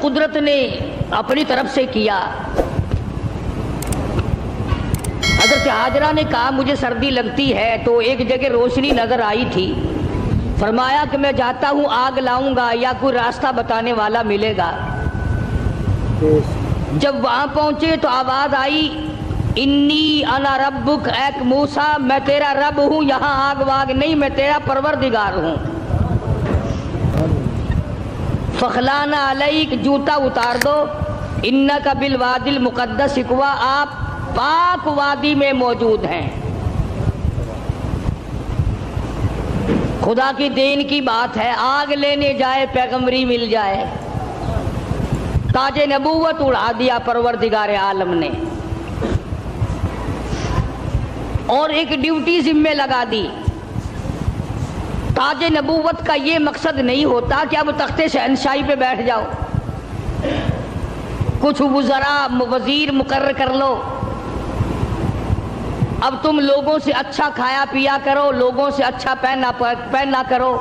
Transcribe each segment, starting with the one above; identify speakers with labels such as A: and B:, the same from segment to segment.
A: قدرت نے اپنی طرف سے کیا۔ حضرت حاجرہ نے کہا مجھے سردی لگتی ہے، تو ایک جگہ روشنی نظر آئی تھی، فرمایا کہ میں جاتا ہوں آگ لاؤں گا یا کوئی راستہ بتانے والا ملے گا۔ جب وہاں پہنچے تو آواز آئی انی انا ربک، اے موسیٰ میں تیرا رب ہوں، یہاں آگ واگ نہیں، میں تیرا پروردگار ہوں۔ فخلانا علیک، جوتا اتار دو، انک بالوادی المقدس طویٰ، آپ پاک وادی میں موجود ہیں۔ خدا کی دین کی بات ہے، آگ لینے جائے پیغمبری مل جائے۔ تاج نبوت اڑا دیا پروردگار عالم نے، اور ایک ڈیوٹی ذمہ لگا دی۔ تاج نبوت کا یہ مقصد نہیں ہوتا کہ اب تخت شہنشاہی پہ بیٹھ جاؤ، کچھ وزراء وزیر مقرر کر لو، اب تم لوگوں سے اچھا کھایا پیا کرو، لوگوں سے اچھا پہنا کرو،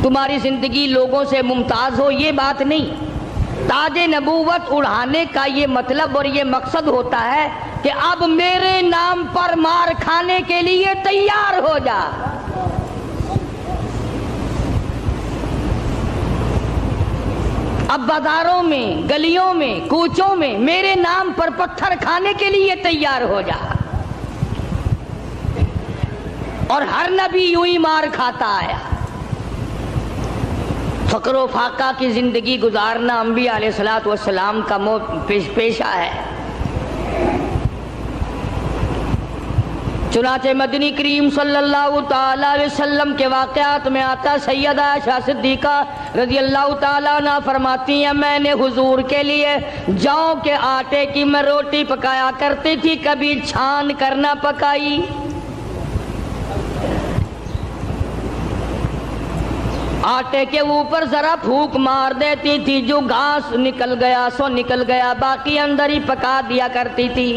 A: تمہاری زندگی لوگوں سے ممتاز ہو، یہ بات نہیں۔ تاج نبوت اڑانے کا یہ مطلب اور یہ مقصد ہوتا ہے کہ اب میرے نام پر مار کھانے کے لیے تیار ہو جا۔ اب بازاروں میں، گلیوں میں، کوچوں میں میرے نام پر پتھر کھانے کے لیے تیار ہو جا۔ اور ہر نبی یوں ہی مار کھاتا آیا۔ فقر و فاقہ کی زندگی گزارنا انبیاء علیہ السلام کا پیشہ ہے۔ چنانچہ مدنی کریم صلی اللہ تعالی علیہ وسلم کے واقعات میں آتا، سیدہ عائشہ صدیقہ رضی اللہ تعالیٰ عنہ فرماتی ہیں میں نے حضور کے لیے جوں کے آٹے کی میں روٹی پکایا کرتی تھی، کبھی چھان کر نہ پکائی۔ آٹے کے اوپر ذرا پھونک مار دیتی تھی، جو گھاس نکل گیا سو نکل گیا، باقی اندر ہی پکا دیا کرتی تھی۔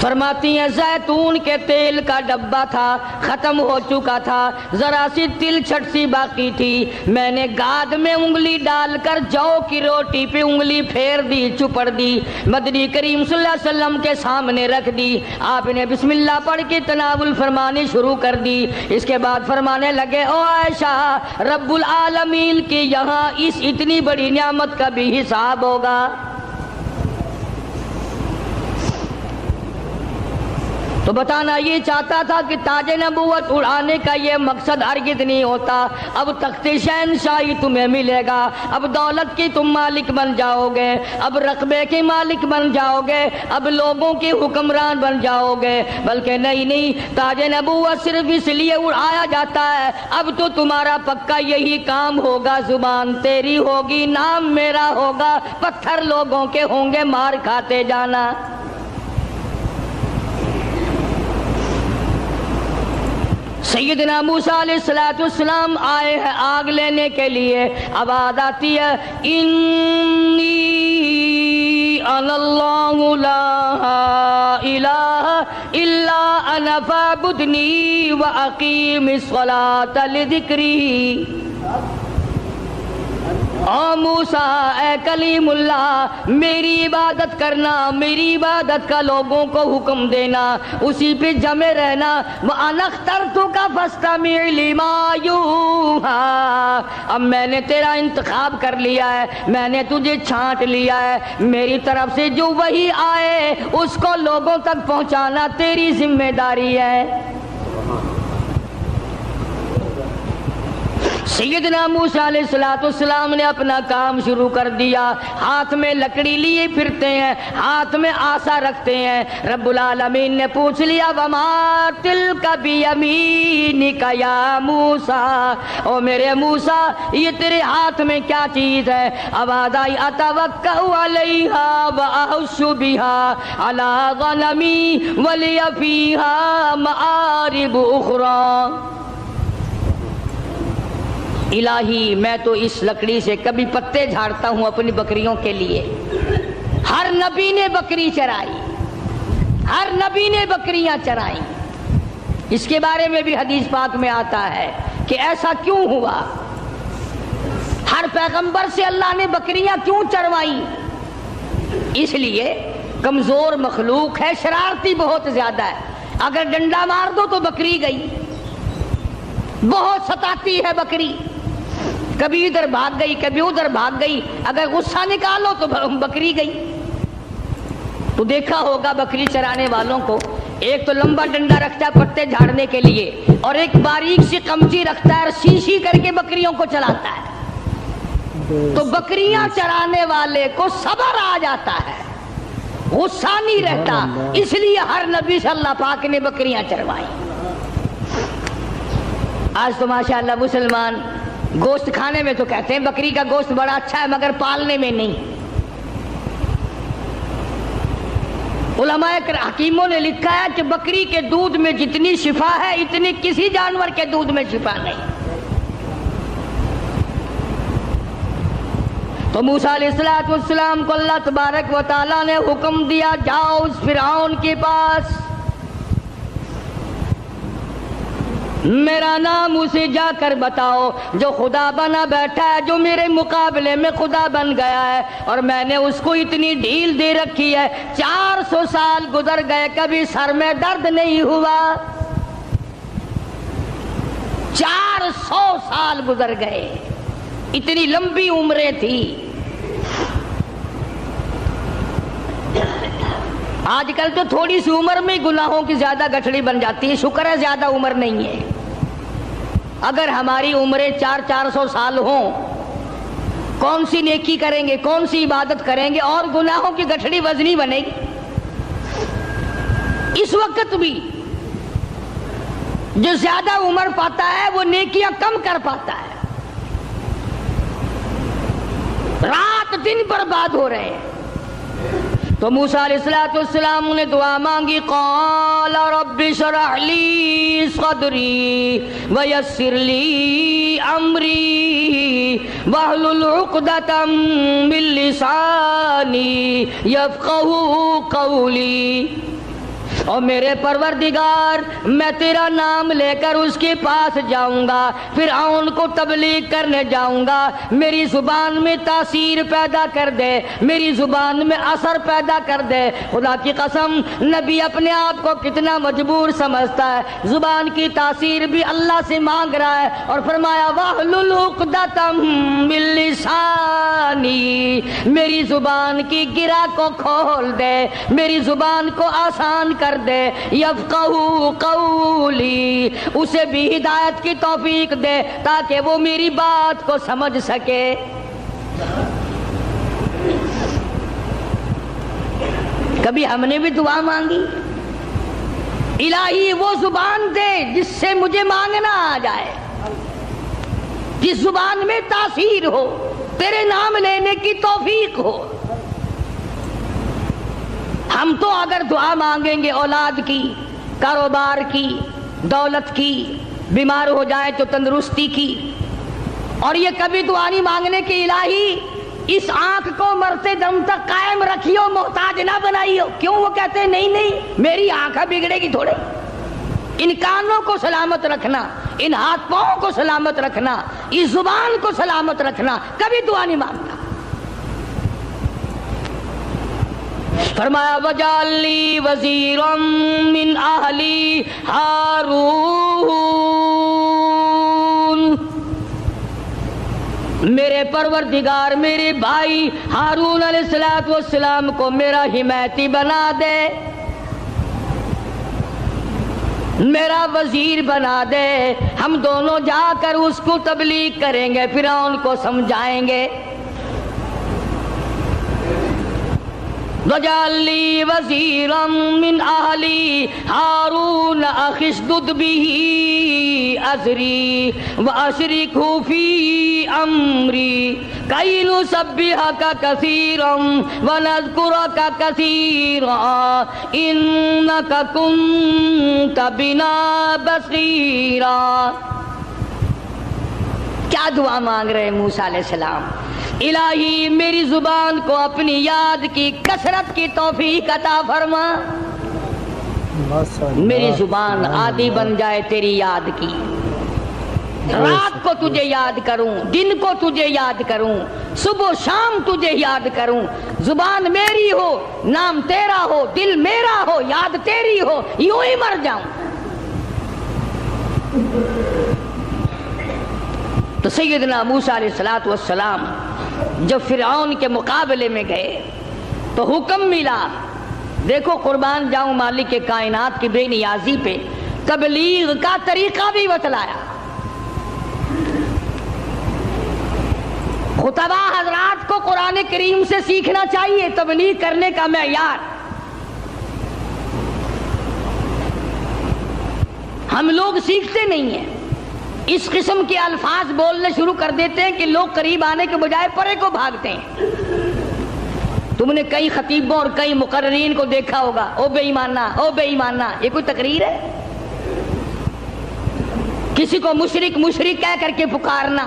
A: فرماتی ہیں زیتون کے تیل کا ڈبہ تھا، ختم ہو چکا تھا، ذرا سی تل چھٹ سی باقی تھی، میں نے گاد میں انگلی ڈال کر جو کی روٹی پہ انگلی پھیر دی، چپڑ دی، مدنی کریم صلی اللہ علیہ وسلم کے سامنے رکھ دی۔ آپ نے بسم اللہ پڑھ کے تناول فرمانی شروع کر دی۔ اس کے بعد فرمانے لگے او عائشہ، رب العالمین کی یہاں اس اتنی بڑی نعمت کا بھی حساب ہوگا۔ تو بتانا یہ چاہتا تھا کہ تاج نبوت اڑانے کا یہ مقصد ہرگز نہیں ہوتا۔ اب تخت شہنشاہی تمہیں ملے گا، اب دولت کی تم مالک بن جاؤ گے، اب رقبے کے مالک بن جاؤ گے، اب لوگوں کے حکمران بن جاؤ گے۔ بلکہ نہیں، تاج نبوت صرف اس لیے اڑایا جاتا ہے، اب تو تمہارا پکا یہی کام ہوگا، زبان تیری ہوگی، نام میرا ہوگا، پتھر لوگوں کے ہوں گے، مار کھاتے جانا۔ سیدنا موسیٰ علیہ السلام آئے ہیں آگ لینے کے لیے، آواز آتی ہے انی انا اللہ لا الہ الا انا فاعبدنی واقیم الصلاۃ لذکری۔ او موسیٰ، اے کلیم اللہ، میری عبادت کرنا، میری عبادت کا لوگوں کو حکم دینا، اسی پہ جمے رہنا۔ وَأَنَا اخْتَرْتُكَ فَاسْتَمِعْ لِمَا يُوحَىٰ، اب میں نے تیرا انتخاب کر لیا ہے، میں نے تجھے چھانٹ لیا ہے، میری طرف سے جو وحی آئے اس کو لوگوں تک پہنچانا تیری ذمہ داری ہے۔ سیدنا موسیٰ علیہ السلام نے اپنا کام شروع کر دیا، ہاتھ میں لکڑی لیے پھرتے ہیں، ہاتھ میں آسا رکھتے ہیں۔ رب العالمین نے پوچھ لیا وَمَا تِلْكَ بِيَمِينِكَ يَا مُوسَىٰ، او میرے موسیٰ یہ تیرے ہاتھ میں کیا چیز ہے؟ آواز آئی أَتَوَكَّأُ عَلَيْهَا وَأَحُشُّ بِهَا عَلَىٰ غَنَمِي وَلِيَ فِيهَا مَآرِبُ أُخْرَىٰ۔ الہی میں تو اس لکڑی سے کبھی پتے جھاڑتا ہوں اپنی بکریوں کے لیے۔ ہر نبی نے بکری چرائی، ہر نبی نے بکریاں چرائی۔ اس کے بارے میں بھی حدیث پاک میں آتا ہے کہ ایسا کیوں ہوا۔ پیغمبر سے اللہ نے بکریاں کیوں چروائی؟ اس لیے کمزور مخلوق ہے، شرارتی بہت زیادہ ہے، اگر ڈنڈا مار دو تو بکری گئی، بہت ستاتی ہے بکری، کبھی ادھر بھاگ گئی کبھی ادھر بھاگ گئی، اگر غصہ نکالو تو بکری گئی۔ تو دیکھا ہوگا بکری چرانے والوں کو، ایک تو لمبا ڈنڈا رکھتا ہے پتے جھاڑنے کے لیے، اور ایک باریک سی قمچی رکھتا ہے اور سی کر کے بکریوں کو چلاتا ہے۔ تو بکریاں چرانے والے کو صبر آ جاتا ہے، غصہ نہیں رہتا، اس لیے ہر نبی سے اللہ پاک نے بکریاں چروائی۔ آج تو ماشاءاللہ مسلمان گوشت کھانے میں تو کہتے ہیں بکری کا گوشت بڑا اچھا ہے، مگر پالنے میں نہیں۔ علماء حکیموں نے لکھا ہے کہ بکری کے دودھ میں جتنی شفا ہے اتنی کسی جانور کے دودھ میں شفا نہیں۔ تو موسیٰ علیہ السلام کو اللہ تبارک و تعالیٰ نے حکم دیا، جاؤ اس فرعون کے پاس، میرا نام اسے جا کر بتاؤ جو خدا بنا بیٹھا ہے، جو میرے مقابلے میں خدا بن گیا ہے، اور میں نے اس کو اتنی ڈھیل دے رکھی ہے، 400 سال گزر گئے کبھی سر میں درد نہیں ہوا، 400 سال گزر گئے، اتنی لمبی عمریں تھی۔ آج کل تو تھوڑی سی عمر میں گناہوں کی زیادہ گٹھڑی بن جاتی ہے، شکر ہے زیادہ عمر نہیں ہے۔ اگر ہماری عمریں 400 سال ہوں، کون سی نیکی کریں گے، کون سی عبادت کریں گے، اور گناہوں کی گٹھڑی وزنی بنے گی۔ اس وقت بھی جو زیادہ عمر پاتا ہے وہ نیکیاں کم کر پاتا ہے، رات دن برباد ہو رہے ہیں۔ تو موسیٰ علیہ السلام نے دعا مانگی، قال رب اشرح لی صدری ویسر لی امری واحلل عقدۃ من لسانی یفقہوا قولی۔ اور میرے پروردگار، میں تیرا نام لے کر اس کے پاس جاؤں گا، فرعون کو تبلیغ کرنے جاؤں گا، میری زبان میں تاثیر پیدا کر دے، میری زبان میں اثر پیدا کر دے۔ خدا کی قسم، نبی اپنے آپ کو کتنا مجبور سمجھتا ہے، زبان کی تاثیر بھی اللہ سے مانگ رہا ہے، اور فرمایا واحلل عقدۃ من لسانی، میری زبان کی گرہ کو کھول دے، میری زبان کو آسان کر دے، یفقہوا قولی، اسے بھی ہدایت کی توفیق دے تاکہ وہ میری بات کو سمجھ سکے۔ کبھی ہم نے بھی دعا مانگی، الہی وہ زبان دے جس سے مجھے مانگنا آ جائے، جس زبان میں تاثیر ہو، تیرے نام لینے کی توفیق ہو۔ ہم تو اگر دعا مانگیں گے اولاد کی، کاروبار کی، دولت کی، بیمار ہو جائیں تو تندرستی کی، اور یہ کبھی دعا نہیں مانگنے کی الہی اس آنکھ کو مرتے دم تک قائم رکھیو، محتاج نہ بنائیو۔ کیوں؟ وہ کہتے ہیں نہیں نہیں میری آنکھ بگڑے گی تھوڑے، ان کانوں کو سلامت رکھنا، ان ہاتھ پاؤں کو سلامت رکھنا، اس زبان کو سلامت رکھنا، کبھی دعا نہیں مانگتا۔ فرمایا وجعل لی وزیرا من اہلی ہارون، میرے پروردگار میرے بھائی ہارون علیہ السلام کو میرا حمایتی بنا دے، میرا وزیر بنا دے، ہم دونوں جا کر اس کو تبلیغ کریں گے، فرعون کو سمجھائیں گے۔ وَاجْعَل لِّي وَزِيرًا مِّنْ أَهْلِي هَارُونَ أَخِشْدُدْ بِهِ أَزْرِي وَأَشْرِكْهُ فِي أَمْرِي كَيْ نُسَبِّحَكَ كَثِيرًا وَنَذْكُرَكَ كَثِيرًا إِنَّكَ كُنتَ بِنَا بَصِيرًا۔ کیا دعا مانگ رہے ہیں موسیٰ علیہ السلام؟ الہی میری زبان کو اپنی یاد کی کثرت کی توفیق عطا فرما، میری زبان عادی بن جائے تیری یاد کی، رات کو تجھے یاد کروں، دن کو تجھے یاد کروں، صبح شام تجھے یاد کروں، زبان میری ہو، نام تیرا ہو، دل میرا ہو، یاد تیری ہو، یوں ہی مر جاؤں۔ تو سیدنا موسیٰ علیہ السلام جب فرعون کے مقابلے میں گئے تو حکم ملا، دیکھو قربان جاؤں مالک کائنات کی بے نیازی پہ تبلیغ کا طریقہ بھی بتلایا۔ خطبہ حضرات کو قرآن کریم سے سیکھنا چاہیے تبلیغ کرنے کا معیار۔ ہم لوگ سیکھتے نہیں ہیں، اس قسم کے الفاظ بولنے شروع کر دیتے ہیں کہ لوگ قریب آنے کے بجائے پرے کو بھاگتے ہیں۔ تم نے کئی خطیبوں اور کئی مقررین کو دیکھا ہوگا، او بے ایمانہ، او بے ایمانہ، یہ کوئی تقریر ہے؟ کسی کو مشرک کہہ کر کے پکارنا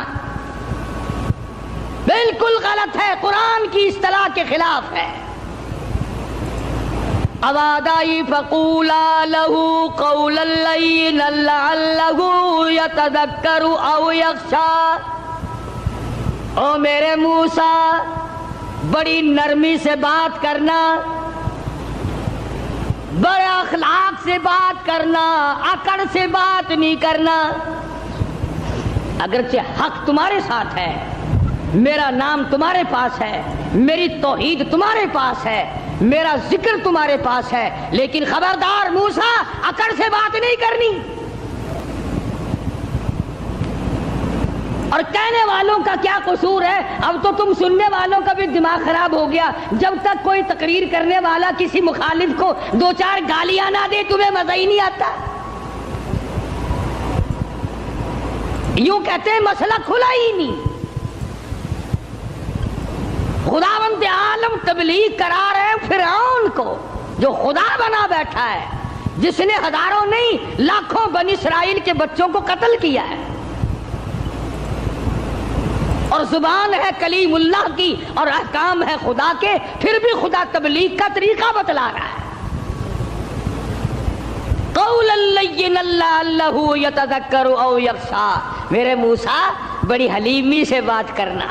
A: بالکل غلط ہے، قرآن کی اصطلاح کے خلاف ہے۔ اوادائی فقولا لہو قولا لینا لعلہ یتذکر او یخشی، او میرے موسیٰ بڑی نرمی سے بات کرنا، بڑے اخلاق سے بات کرنا، اکڑ سے بات نہیں کرنا۔ اگرچہ حق تمہارے ساتھ ہے، میرا نام تمہارے پاس ہے، میری توحید تمہارے پاس ہے، میرا ذکر تمہارے پاس ہے، لیکن خبردار موسیٰ اکڑ سے بات نہیں کرنی۔ اور کہنے والوں کا کیا قصور ہے؟ اب تو تم سننے والوں کا بھی دماغ خراب ہو گیا۔ جب تک کوئی تقریر کرنے والا کسی مخالف کو دو چار گالیاں نہ دے تمہیں مزہ ہی نہیں آتا۔ یوں کہتے ہیں مسئلہ کھلا ہی نہیں۔ خداوند عالم تبلیغ کرا رہے فرعون کو جو خدا بنا بیٹھا ہے، جس نے ہزاروں نہیں لاکھوں بنی اسرائیل کے بچوں کو قتل کیا ہے، اور زبان ہے کلیم اللہ کی اور احکام ہے خدا کے، پھر بھی خدا تبلیغ کا طریقہ بتلا رہا ہے۔ قولا لینا لعلہ یتذکر او یخشی، میرے موسیٰ بڑی حلیمی سے بات کرنا،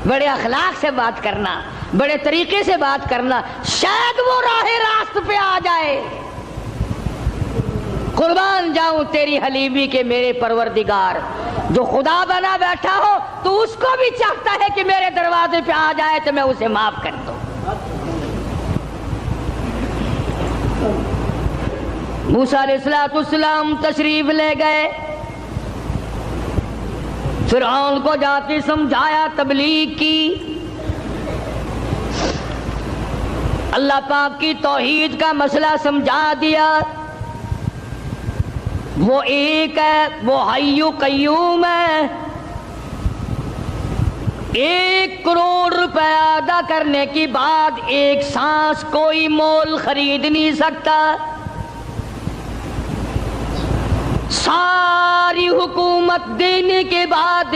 A: بڑے اخلاق سے بات کرنا، بڑے طریقے سے بات کرنا، شاید وہ راہ راست پہ آ جائے۔ قربان جاؤں تیری حلیمی کے میرے پروردگار، جو خدا بنا بیٹھا ہو تو اس کو بھی چاہتا ہے کہ میرے دروازے پہ آ جائے تو میں اسے معاف کر دوں۔ موسیٰ علیہ السلام تشریف لے گئے، فرعون کو جا کے سمجھایا، تبلیغ کی، اللہ پاک کی توحید کا مسئلہ سمجھا دیا۔ وہ ایک ہے، وہ حی قیوم ہے، 1 کروڑ روپے ادا کرنے کے بعد ایک سانس کوئی مول خرید نہیں سکتا، ساری حکومت دینے کے بعد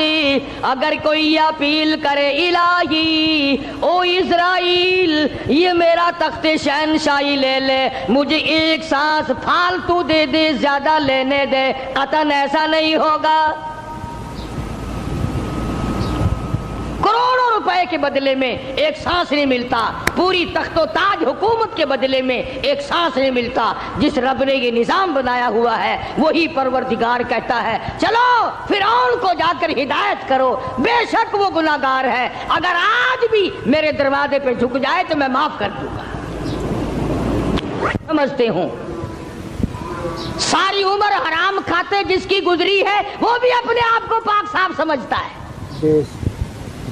A: اگر کوئی اپیل کرے الہی او اسرائیل یہ میرا تخت شہنشاہی لے لے، مجھے ایک سانس فالتو دے دے، زیادہ لینے دے، قطعاً ایسا نہیں ہوگا۔ کروڑوں روپے کے بدلے میں ایک سانس نہیں ملتا، پوری تخت و تاج حکومت کے بدلے میں ایک سانس نہیں ملتا۔ جس رب نے یہ نظام بنایا ہوا ہے وہی پروردگار کہتا ہے چلو فرعون کو جا کر ہدایت کرو، بے شک وہ گناہگار ہے، اگر آج بھی میرے دروازے پہ جھک جائے تو میں معاف کر دوں گا۔ سمجھتے ہوں ساری عمر حرام کھاتے جس کی گزری ہے وہ بھی اپنے آپ کو پاک صاف سمجھتا ہے۔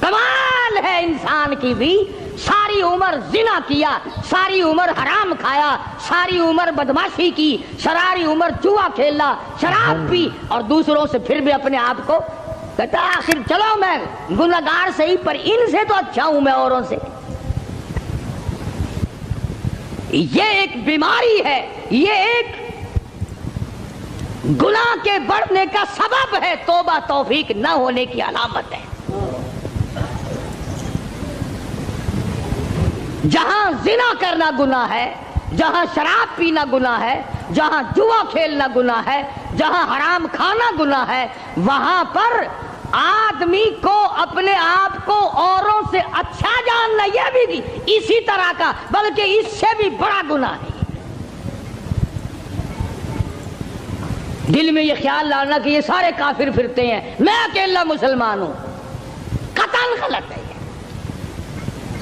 A: کمال ہے انسان کی بھی، ساری عمر زنا کیا، ساری عمر حرام کھایا، ساری عمر بدماشی کی، ساری عمر جوا کھیلا، شراب پی، اور دوسروں سے پھر بھی اپنے آپ کو کہتا آخر چلو میں گناہگار صحیح پر ان سے تو اچھا ہوں میں اوروں سے۔ یہ ایک بیماری ہے، یہ ایک گناہ کے بڑھنے کا سبب ہے، توبہ توفیق نہ ہونے کی علامت ہے۔ جہاں زنا کرنا گناہ ہے، جہاں شراب پینا گناہ ہے، جہاں جوا کھیلنا گناہ ہے، جہاں حرام کھانا گناہ ہے وہاں پر آدمی کو اپنے آپ کو اوروں سے اچھا جاننا یہ بھی اسی طرح کا بلکہ اس سے بھی بڑا گناہ ہے۔ دل میں یہ خیال لانا کہ یہ سارے کافر پھرتے ہیں، میں اکیلا مسلمان ہوں، قطعاً غلط ہے۔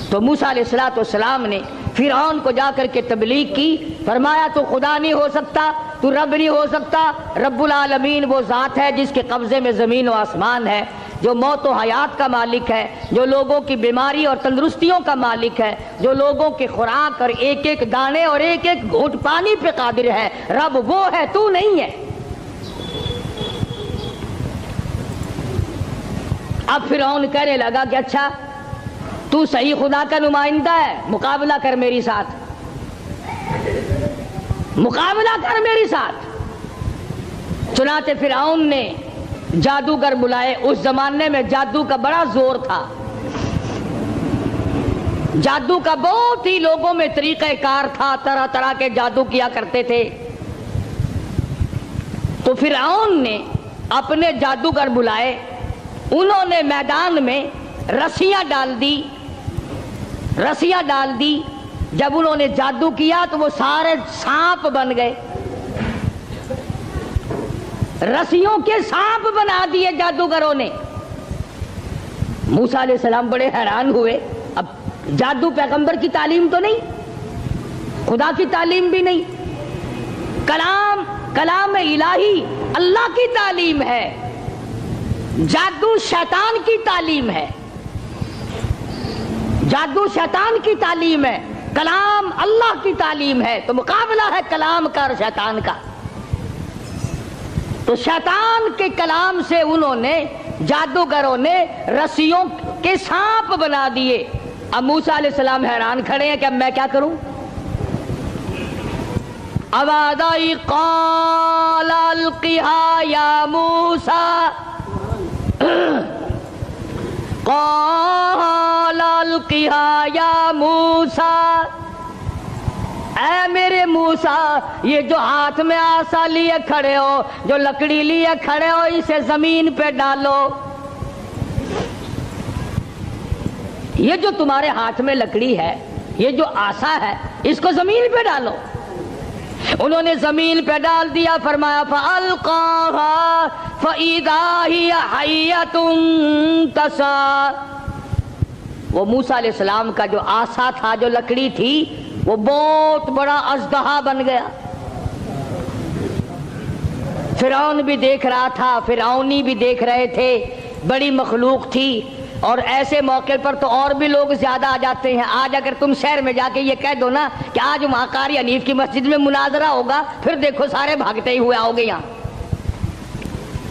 A: تو موسیٰ علیہ السلام نے فرعون کو جا کر کے تبلیغ کی، فرمایا تو خدا نہیں ہو سکتا، تو رب نہیں ہو سکتا، رب العالمین وہ ذات ہے جس کے قبضے میں زمین و آسمان ہے، جو موت و حیات کا مالک ہے، جو لوگوں کی بیماری اور تندرستیوں کا مالک ہے، جو لوگوں کی خوراک اور ایک ایک دانے اور ایک ایک گھونٹ پانی پہ قادر ہے، رب وہ ہے، تو نہیں ہے۔ اب فرعون کہنے لگا کہ اچھا تو صحیح خدا کا نمائندہ ہے، مقابلہ کر میری ساتھ، مقابلہ کر میری ساتھ۔ چنانچہ فرعون نے جادوگر بلائے۔ اس زمانے میں جادو کا بڑا زور تھا، جادو کا بہت ہی لوگوں میں طریقہ کار تھا، طرح طرح کے جادو کیا کرتے تھے۔ تو فرعون نے اپنے جادوگر بلائے، انہوں نے میدان میں رسیاں ڈال دی، رسیاں ڈال دی۔ جب انہوں نے جادو کیا تو وہ سارے سانپ بن گئے، رسیوں کے سانپ بنا دیے جادوگروں نے۔ موسیٰ علیہ السلام بڑے حیران ہوئے، اب جادو پیغمبر کی تعلیم تو نہیں، خدا کی تعلیم بھی نہیں، کلام الہی اللہ کی تعلیم ہے، جادو شیطان کی تعلیم ہے، جادو شیطان کی تعلیم ہے، کلام اللہ کی تعلیم ہے، تو مقابلہ ہے کلام کا اور شیطان کا۔ تو شیطان کے کلام سے انہوں نے، جادوگروں نے رسیوں کے سانپ بنا دیے۔ اب موسیٰ علیہ السلام حیران کھڑے ہیں کہ اب میں کیا کروں؟ اب آدائی قال القها یا موسیٰ، قال القها یا موسیٰ، اے میرے موسیٰ، یہ جو ہاتھ میں آسا لیے کھڑے ہو، جو لکڑی لیے کھڑے ہو، اسے زمین پہ ڈالو۔ یہ جو تمہارے ہاتھ میں لکڑی ہے، یہ جو آسا ہے، اس کو زمین پہ ڈالو۔ انہوں نے زمین پہ ڈال دیا، فرمایا فَأَلْقَاهَا فَإِذَا هِيَ حَيَّةٌ تَسْعَىٰ۔ وہ موسیٰ علیہ السلام کا جو آسا تھا، جو لکڑی تھی، وہ بہت بڑا اژدہا بن گیا۔ فرعون بھی دیکھ رہا تھا، فرعونی بھی دیکھ رہے تھے، بڑی مخلوق تھی۔ اور ایسے موقع پر تو اور بھی لوگ زیادہ آ جاتے ہیں۔ آج اگر تم شہر میں جا کے یہ کہہ دو نا کہ آج وہاں قاری حنیف کی مسجد میں مناظرہ ہوگا، پھر دیکھو سارے بھاگتے ہی ہوئے آؤ گے یہاں۔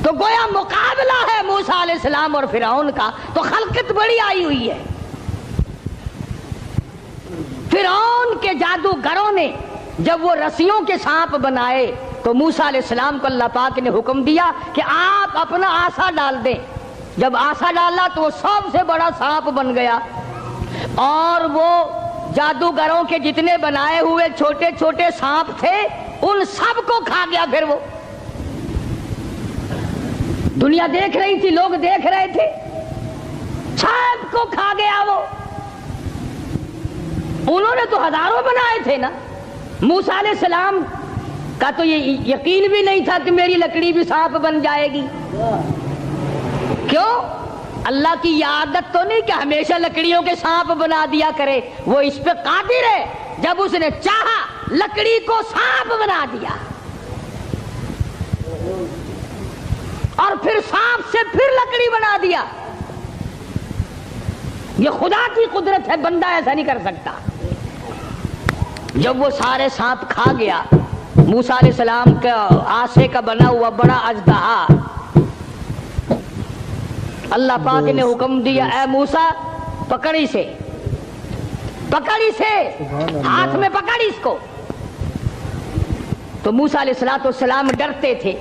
A: تو گویا مقابلہ ہے موسیٰ علیہ السلام اور فرعون کا، تو خلقت بڑی آئی ہوئی ہے۔ فرعون کے جادوگروں نے جب وہ رسیوں کے سانپ بنائے تو موسیٰ علیہ السلام کو اللہ پاک نے حکم دیا کہ آپ اپنا آسا ڈال دیں۔ جب آسا ڈالا تو وہ سب سے بڑا سانپ بن گیا، اور وہ جادوگروں کے جتنے بنائے ہوئے چھوٹے چھوٹے سانپ تھے ان سب کو کھا گیا۔ پھر وہ دنیا دیکھ رہی تھی، لوگ دیکھ رہے تھے، سب کو کھا گیا وہ۔ انہوں نے تو ہزاروں بنائے تھے نا۔ موسیٰ علیہ السلام کا تو یہ یقین بھی نہیں تھا کہ میری لکڑی بھی سانپ بن جائے گی۔ کیوں؟ اللہ کی یہ عادت تو نہیں کہ ہمیشہ لکڑیوں کے سانپ بنا دیا کرے، وہ اس پہ قادر ہے۔ جب اس نے چاہا لکڑی کو سانپ بنا دیا، اور پھر سانپ سے پھر لکڑی بنا دیا۔ یہ خدا کی قدرت ہے، بندہ ایسا نہیں کر سکتا۔ جب وہ سارے سانپ کھا گیا، موسیٰ علیہ السلام کا آسے کا بنا ہوا بڑا اژدہا، اللہ پاک نے حکم دیا اے موسیٰ پکڑ اسے، پکڑ اسے، ہاتھ میں پکڑ اس کو۔ تو موسیٰ علیہ السلام ڈرتے تھے،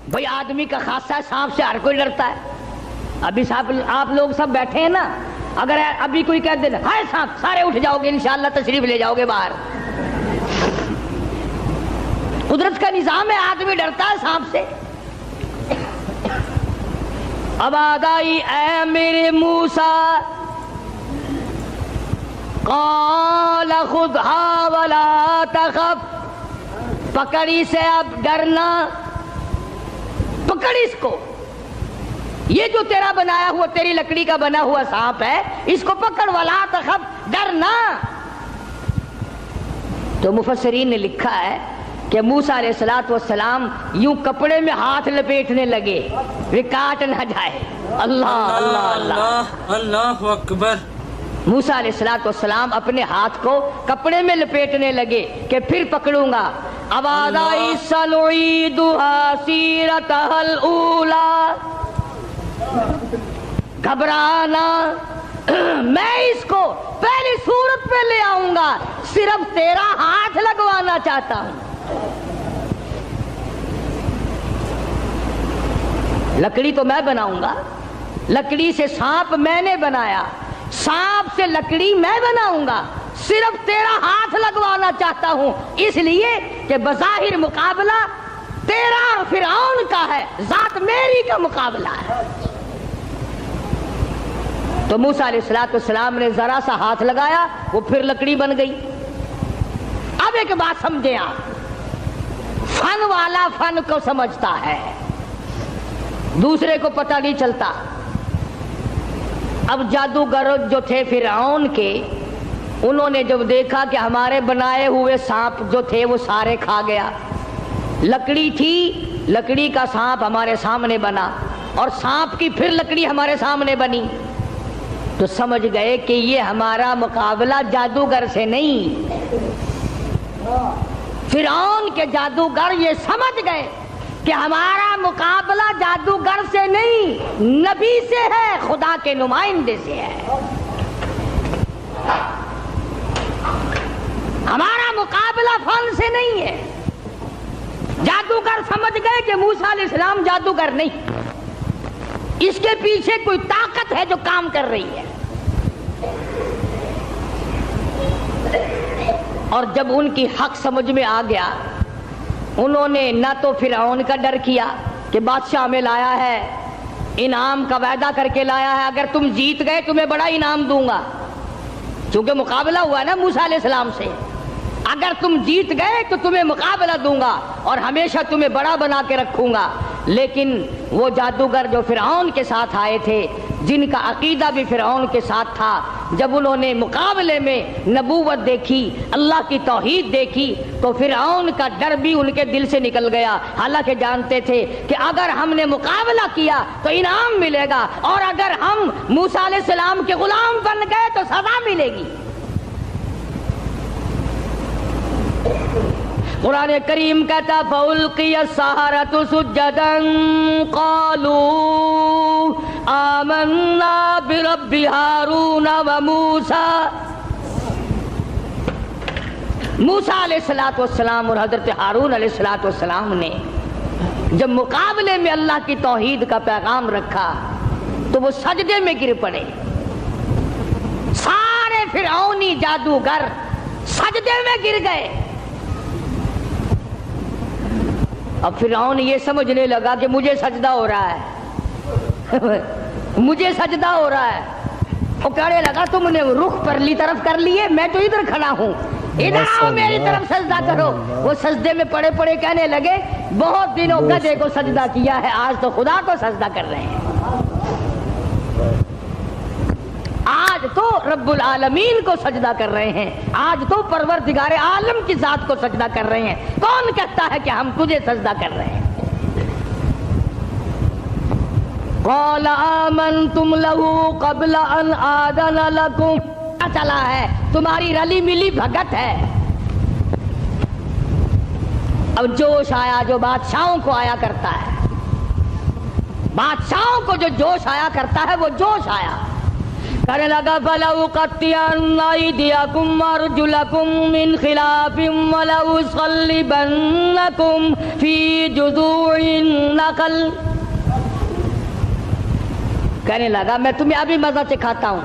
A: بھئی آدمی کا خاصہ سانپ سے ہر کوئی ڈرتا ہے۔ ابھی آپ لوگ سب بیٹھے ہیں نا، اگر ابھی کوئی کہہ دے ہائے سانپ، سارے اٹھ جاؤ گے انشاءاللہ، تشریف لے جاؤ گے باہر۔ قدرت کا نظام ہے، آدمی ڈرتا ہے سانپ سے۔ اب آگائی اے میرے موسیٰ، قال خذھا ولا تخف، پکڑ اسے اب ڈرنا، پکڑ اس کو، یہ جو تیرا بنایا ہوا، تیری لکڑی کا بنا ہوا سانپ ہے، اس کو پکڑ، ولا تخف، ڈرنا۔ تو مفسرین نے لکھا ہے کہ موسیٰ علیہ السلام یوں کپڑے میں ہاتھ لپیٹنے لگے وہ کاٹ نہ جائے۔ اللہ اللہ اللہ
B: اللہ اکبر۔
A: موسیٰ علیہ السلام اپنے ہاتھ کو کپڑے میں لپیٹنے لگے کہ پھر پکڑوں گا۔ آواز آئی سنعیدها سیرتها الاولی، گھبرانا، میں اس کو پہلی صورت پہ لے آؤں گا، صرف تیرا ہاتھ لگوانا چاہتا ہوں۔ لکڑی تو میں بناؤں گا، لکڑی سے سانپ میں نے بنایا، سانپ سے لکڑی میں بناؤں گا، صرف تیرا ہاتھ لگوانا چاہتا ہوں، اس لیے کہ بظاہر مقابلہ تیرا اور فرعون کا ہے، ذات میری کا مقابلہ ہے۔ تو موسیٰ علیہ السلام نے ذرا سا ہاتھ لگایا، وہ پھر لکڑی بن گئی۔ اب ایک بات سمجھیں آپ، فن والا فن کو سمجھتا ہے، دوسرے کو پتہ نہیں چلتا۔ اب جادوگر جو تھے فرعون کے، انہوں نے جب دیکھا کہ ہمارے بنائے ہوئے سانپ جو تھے وہ سارے کھا گیا، لکڑی تھی، لکڑی کا سانپ ہمارے سامنے بنا اور سانپ کی پھر لکڑی ہمارے سامنے بنی، تو سمجھ گئے کہ یہ ہمارا مقابلہ جادوگر سے نہیں۔ فرعون کے جادوگر یہ سمجھ گئے کہ ہمارا مقابلہ جادوگر سے نہیں، نبی سے ہے، خدا کے نمائندے سے ہے۔ ہمارا مقابلہ فن سے نہیں ہے۔ جادوگر سمجھ گئے کہ موسیٰ علیہ السلام جادوگر نہیں، اس کے پیچھے کوئی طاقت ہے جو کام کر رہی ہے۔ اور جب ان کی حق سمجھ میں آ گیا، انہوں نے نہ تو فرعون کا ڈر کیا کہ بادشاہ میں لایا ہے، انعام کا وعدہ کر کے لایا ہے، اگر تم جیت گئے تمہیں بڑا انعام دوں گا، چونکہ مقابلہ ہوا ہے نا موسیٰ علیہ السلام سے، اگر تم جیت گئے تو تمہیں مقابلہ دوں گا اور ہمیشہ تمہیں بڑا بنا کے رکھوں گا۔ لیکن وہ جادوگر جو فرعون کے ساتھ آئے تھے، جن کا عقیدہ بھی فرعون کے ساتھ تھا، جب انہوں نے مقابلے میں نبوت دیکھی، اللہ کی توحید دیکھی، تو فرعون کا ڈر بھی ان کے دل سے نکل گیا، حالانکہ جانتے تھے کہ اگر ہم نے مقابلہ کیا تو انعام ملے گا، اور اگر ہم موسیٰ علیہ السلام کے غلام بن گئے تو سزا ملے گی۔ قرآن کریم کہتا فَأُلْقِيَ السَّحَرَةُ سُجَّدًا قَالُوا آمَنَّا بِرَبِّ هَارُونَ وَمُوسَىٰ۔ موسیٰ علیہ السلام اور حضرت ہارون علیہ السلام نے جب مقابلے میں اللہ کی توحید کا پیغام رکھا تو وہ سجدے میں گر پڑے، سارے فرعونی جادوگر سجدے میں گر گئے۔ اب فرعون یہ سمجھنے لگا کہ مجھے سجدہ ہو رہا ہے مجھے سجدہ ہو رہا ہے، وہ کہنے لگا تم نے رخ پرلی طرف کر لیے، میں تو ادھر کھڑا ہوں، ادھر آؤ میری طرف سجدہ کرو۔ وہ سجدے میں پڑے پڑے کہنے لگے بہت دنوں گدھے کو سجدہ کیا ہے، آج تو خدا کو سجدہ کر رہے ہیں، آج تو رب العالمین کو سجدہ کر رہے ہیں، آج تو پروردگار عالم کی ذات کو سجدہ کر رہے ہیں۔ کون کہتا ہے کہ ہم تجھے سجدہ کر رہے ہیں؟ قال آمنتم له قبل ان آذن لكم، پتہ چلا ہے تمہاری رلی ملی بھگت ہے۔ اب جوش آیا جو بادشاہوں کو آیا کرتا ہے، بادشاہوں کو جو جوش آیا کرتا ہے وہ جوش آیا، کہنے لگا فَلَأُقَطِّعَنَّ أَيْدِيَكُمْ وَأَرْجُلَكُمْ مِنْ خِلَافٍ وَلَأُصَلِّبَنَّكُمْ فِي جُذُوعِ النَّخْلِ۔ کہنے لگا میں تمہیں ابھی مزہ چکھاتا ہوں،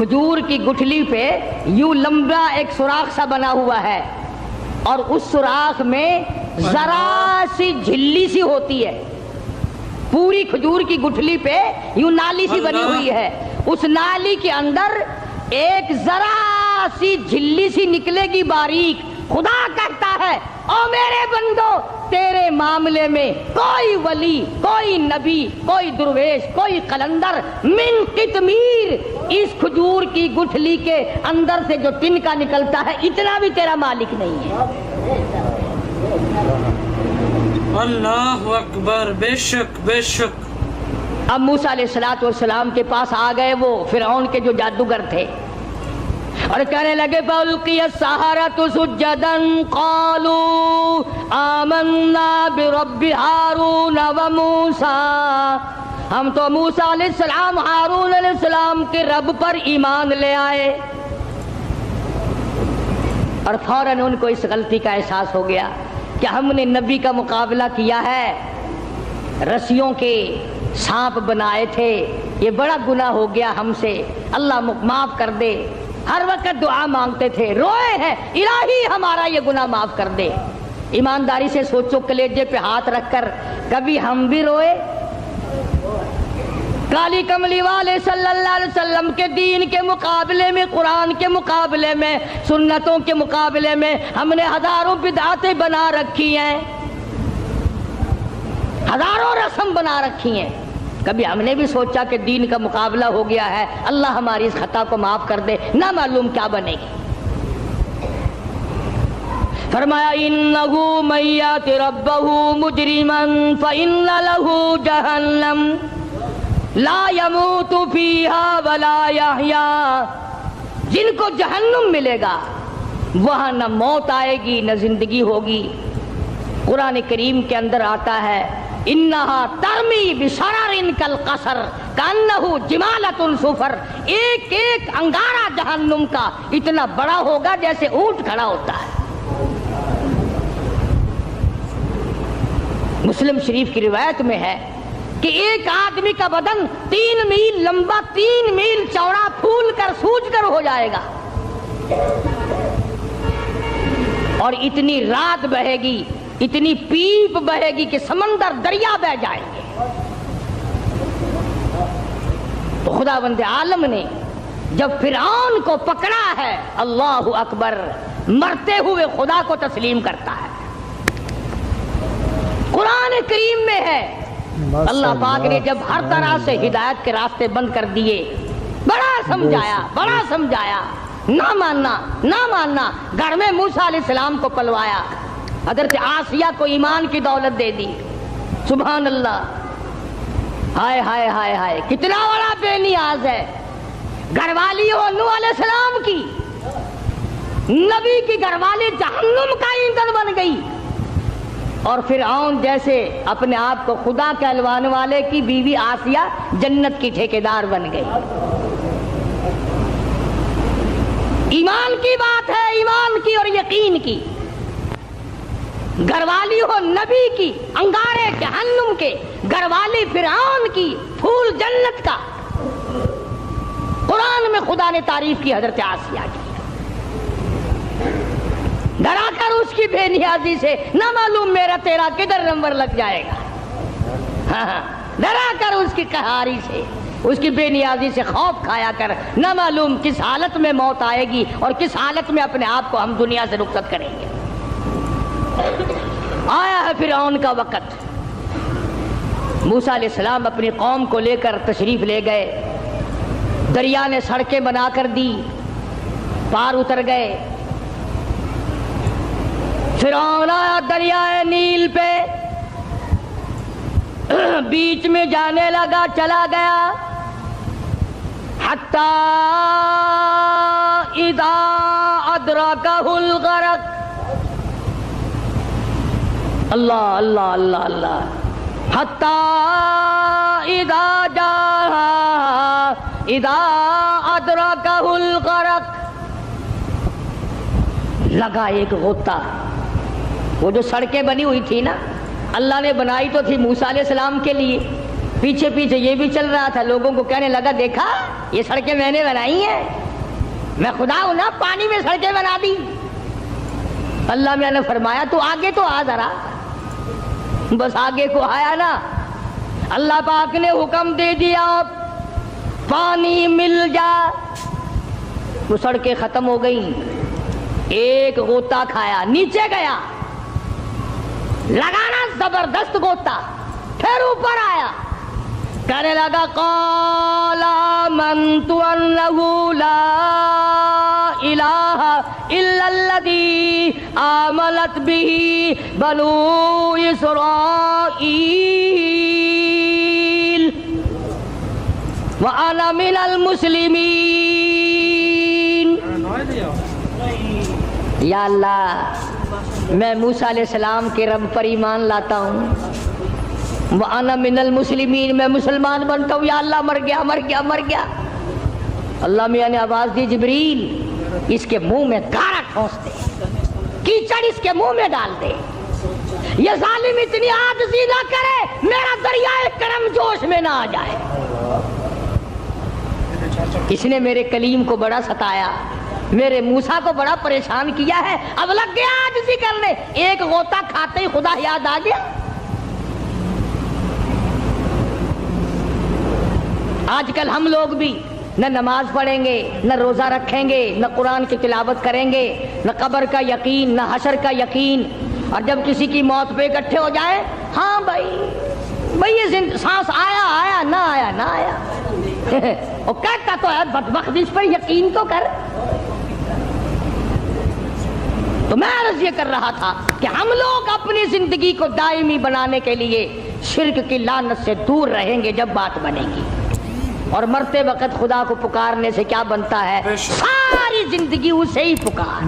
A: کھجور کی گٹھلی پہ یوں لمبا ایک سوراخ سا بنا ہوا ہے اور اس سوراخ میں ذرا سی جھلی سی ہوتی ہے. پوری کھجور کی گٹھلی پہ یوں نالی سی بنی ہوئی ہے, اس نالی کے اندر ایک ذرا سی جھلی سی نکلے گی باریک. خدا کہتا ہے او میرے بندو, تیرے معاملے میں کوئی ولی, کوئی نبی, کوئی درویش, کوئی قلندر من قطمیر, اس کھجور کی گٹھلی کے اندر سے جو تنکا نکلتا ہے اتنا بھی تیرا مالک نہیں ہے.
B: اللہ اکبر, بے شک بے شک.
A: اب موسیٰ علیہ السلام کے پاس آ گئے وہ فرعون کے جو جادوگر تھے اور کہنے لگے فَأُلْقِيَ السَّحَرَةُ سُجَّدًا قَالُوا آمَنَّا بِرَبِّ هَارُونَ وَمُوسَىٰ, ہم تو موسیٰ علیہ السلام ہارون علیہ السلام کے رب پر ایمان لے آئے. اور فوراً ان کو اس غلطی کا احساس ہو گیا کہ ہم نے نبی کا مقابلہ کیا ہے, رسیوں کے سانپ بنائے تھے, یہ بڑا گناہ ہو گیا ہم سے, اللہ معاف کر دے. ہر وقت دعا مانگتے تھے, روئے ہیں الہی ہمارا یہ گناہ معاف کر دے. ایمانداری سے سوچو, کلیجے پہ ہاتھ رکھ کر کبھی ہم بھی روئے؟ کالی کملی والے صلی اللہ علیہ وسلم کے دین کے مقابلے میں, قرآن کے مقابلے میں, سنتوں کے مقابلے میں ہم نے ہزاروں بدعتیں بنا رکھی ہیں, ہزاروں رسم بنا رکھی ہیں. کبھی ہم نے بھی سوچا کہ دین کا مقابلہ ہو گیا ہے, اللہ ہماری اس خطا کو معاف کر دے, نہ معلوم کیا بنے گی. فرمایا انہو من یات ربہ مجرما فإن لہ جہنم لا یموت فیہا ولا یحیا, جن کو جہنم ملے گا وہاں نہ موت آئے گی نہ زندگی ہوگی. قرآن کریم کے اندر آتا ہے انہا ترمی بشرر کالقصر کانہ جمالۃ صفر, ایک ایک انگارہ جہنم کا اتنا بڑا ہوگا جیسے اونٹ کھڑا ہوتا ہے. مسلم شریف کی روایت میں ہے کہ ایک آدمی کا بدن 3 میل لمبا 3 میل چوڑا پھول کر سوج کر ہو جائے گا, اور اتنی رات بہے گی, اتنی پیپ بہے گی کہ سمندر دریا بہ جائیں گے. تو خداوند عالم نے جب فرعون کو پکڑا ہے, اللہ اکبر, مرتے ہوئے خدا کو تسلیم کرتا ہے. قرآن کریم میں ہے اللہ پاک نے جب ہر طرح سے ہدایت کے راستے بند کر دیے, بڑا سمجھایا, نہ ماننا. گھر میں موسیٰ علیہ السلام کو پلوایا, حضرت آسیہ کو ایمان کی دولت دے دی. سبحان اللہ, ہائے ہائے ہائے ہائے, کتنا بڑا بے نیاز ہے. گھر والی ہو نوح علیہ السلام کی, نبی کی گھر والی جہنم کا ایندھن بن گئی, اور فرعون جیسے اپنے آپ کو خدا کہلوانے والے کی بیوی آسیہ جنت کی ٹھیکیدار بن گئی. ایمان کی بات ہے, ایمان کی اور یقین کی. گھر والی ہو نبی کی, انگارے جہنم کے, گھر والی فرعون کی, پھول جنت کا. قرآن میں خدا نے تعریف کی حضرت آسیہ کی, ڈرا کر اس کی بے نیازی سے, نہ معلوم میرا تیرا کدھر نمبر لگ جائے گا. ڈرا کر اس کی قہاری سے, اس کی بے نیازی سے خوف کھایا کر, نہ معلوم کس حالت میں موت آئے گی اور کس حالت میں اپنے آپ کو ہم دنیا سے رخصت کریں گے. آیا ہے فرعون کا وقت. موسیٰ علیہ السلام اپنی قوم کو لے کر تشریف لے گئے, دریا نے سڑکیں بنا کر دی, پار اتر گئے. فرعون آیا دریائے نیل پہ, بیچ میں جانے لگا, چلا گیا, حتی اذا ادرکہ الغرق. اللہ اللہ اللہ اللہ, حتی اذا جاء اذا ادرکہ الغرق. لگا ایک غوطہ. وہ جو سڑکیں بنی ہوئی تھی نا, اللہ نے بنائی تو تھی موسیٰ علیہ السلام کے لیے, پیچھے پیچھے یہ بھی چل رہا تھا، لوگوں کو کہنے لگا دیکھا یہ سڑکیں میں نے بنائی ہیں، میں خدا ہوں نا، پانی میں سڑکیں بنا دی۔ اللہ میاں نے فرمایا تو آگے تو آ ذرا، بس آگے کو آیا نا، اللہ پاک نے حکم دے دیا پانی مل جا، وہ سڑکیں ختم ہو گئیں، ایک غوطہ کھایا، نیچے گیا، لگانا زبردست غوطہ، پھر اوپر آیا، کہنے لگا قال آمنت انہ لا الہ الا الذی آمنت بہ بنو اسرائیل وانا من المسلمین۔ یا اللہ میں موسیٰ علیہ السلام کے رب پر ایمان لاتا ہوں، وَأَنَا مِنَ الْمُسْلِمِينَ میں مسلمان بنتا ہوں، یا اللہ مر گیا مر گیا مر گیا۔ اللہ میاں نے آواز دی جبریل اس کے منہ میں گارا ٹھونس دے، کیچڑ اس کے منہ میں ڈال دے، یہ ظالم اتنی عاجزی نہ کرے میرا دریائے کرم جوش میں نہ آ جائے۔ اس نے میرے کلیم کو بڑا ستایا، میرے موسیٰ کو بڑا پریشان کیا ہے، اب لگ گیا عاجزی کرنے، ایک غوطہ کھاتے ہی خدا یاد آ گیا۔ آج کل ہم لوگ بھی نہ نماز پڑھیں گے، نہ روزہ رکھیں گے، نہ قرآن کی تلاوت کریں گے، نہ قبر کا یقین، نہ حشر کا یقین، اور جب کسی کی موت پہ اکٹھے ہو جائیں، ہاں بھائی یہ سانس آیا آیا نہ آیا نہ آیا، وہ کہتا تو ہے بدبخت اس پر یقین تو کر۔ تو میں عرض یہ کر رہا تھا کہ ہم لوگ اپنی زندگی کو دائمی بنانے کے لیے شرک کی لعنت سے دور رہیں گے جب بات بنے گی، اور مرتے وقت خدا کو پکارنے سے کیا بنتا ہے؟ ساری زندگی اسے ہی پکار۔